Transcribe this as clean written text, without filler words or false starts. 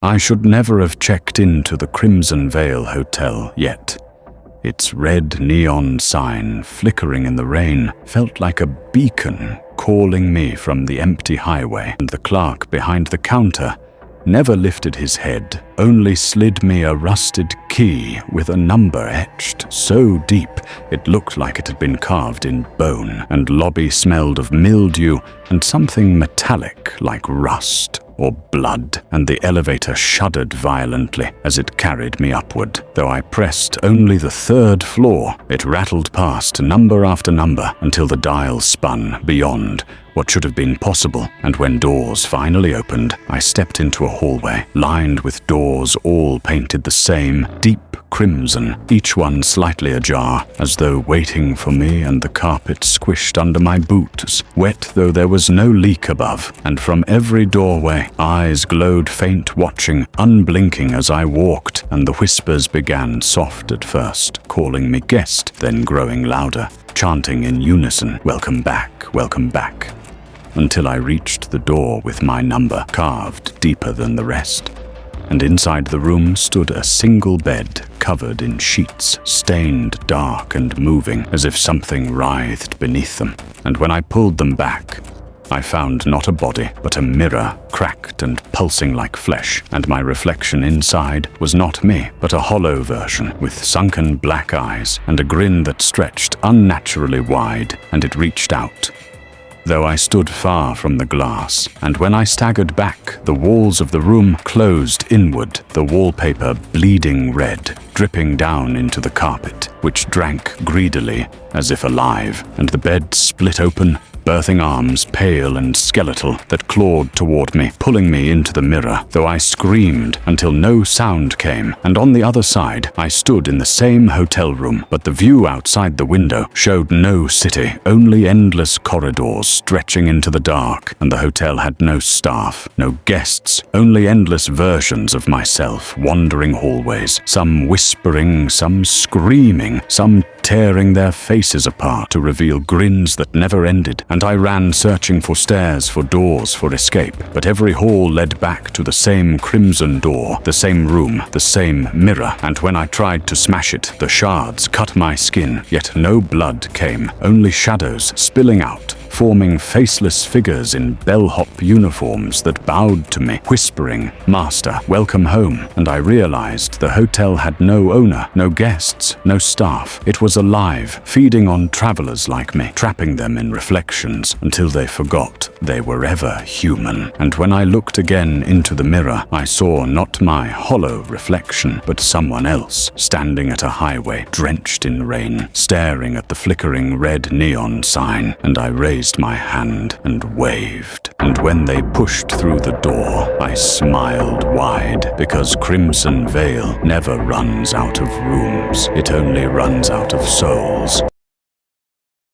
I should never have checked into the Crimson Vale Hotel yet. Its red neon sign, flickering in the rain, felt like a beacon calling me from the empty highway, and the clerk behind the counter never lifted his head, only slid me a rusted key with a number etched so deep it looked like it had been carved in bone, and lobby smelled of mildew and something metallic like rust or blood, and the elevator shuddered violently as it carried me upward. Though I pressed only the 3rd floor, it rattled past number after number until the dial spun beyond what should have been possible, and when doors finally opened, I stepped into a hallway lined with doors all painted the same deep crimson, each one slightly ajar, as though waiting for me, and the carpet squished under my boots, wet though there was no leak above, and from every doorway eyes glowed faint, watching, unblinking as I walked, and the whispers began soft at first, calling me guest, then growing louder, chanting in unison, welcome back, until I reached the door with my number carved deeper than the rest. And inside the room stood a single bed covered in sheets, stained dark and moving as if something writhed beneath them. And when I pulled them back, I found not a body, but a mirror, cracked and pulsing like flesh, and my reflection inside was not me, but a hollow version with sunken black eyes and a grin that stretched unnaturally wide, and it reached out. Though I stood far from the glass, and when I staggered back, the walls of the room closed inward, the wallpaper bleeding red, dripping down into the carpet, which drank greedily, as if alive, and the bed split open, birthing arms pale and skeletal that clawed toward me, pulling me into the mirror, though I screamed until no sound came, and on the other side I stood in the same hotel room, but the view outside the window showed no city, only endless corridors stretching into the dark, and the hotel had no staff, no guests, only endless versions of myself, wandering hallways, some whispering, some screaming, some tearing their faces apart to reveal grins that never ended, and I ran searching for stairs, for doors, for escape, but every hall led back to the same crimson door, the same room, the same mirror, and when I tried to smash it, the shards cut my skin, yet no blood came, only shadows spilling out, forming faceless figures in bellhop uniforms that bowed to me, whispering, "Master, welcome home." And I realized the hotel had no owner, no guests, no staff. It was alive, feeding on travelers like me, trapping them in reflections until they forgot they were ever human. And when I looked again into the mirror, I saw not my hollow reflection, but someone else, standing at a highway, drenched in rain, staring at the flickering red neon sign, and I raised my hand and waved. And when they pushed through the door, I smiled wide, because Crimson Vale never runs out of rooms. It only runs out of souls.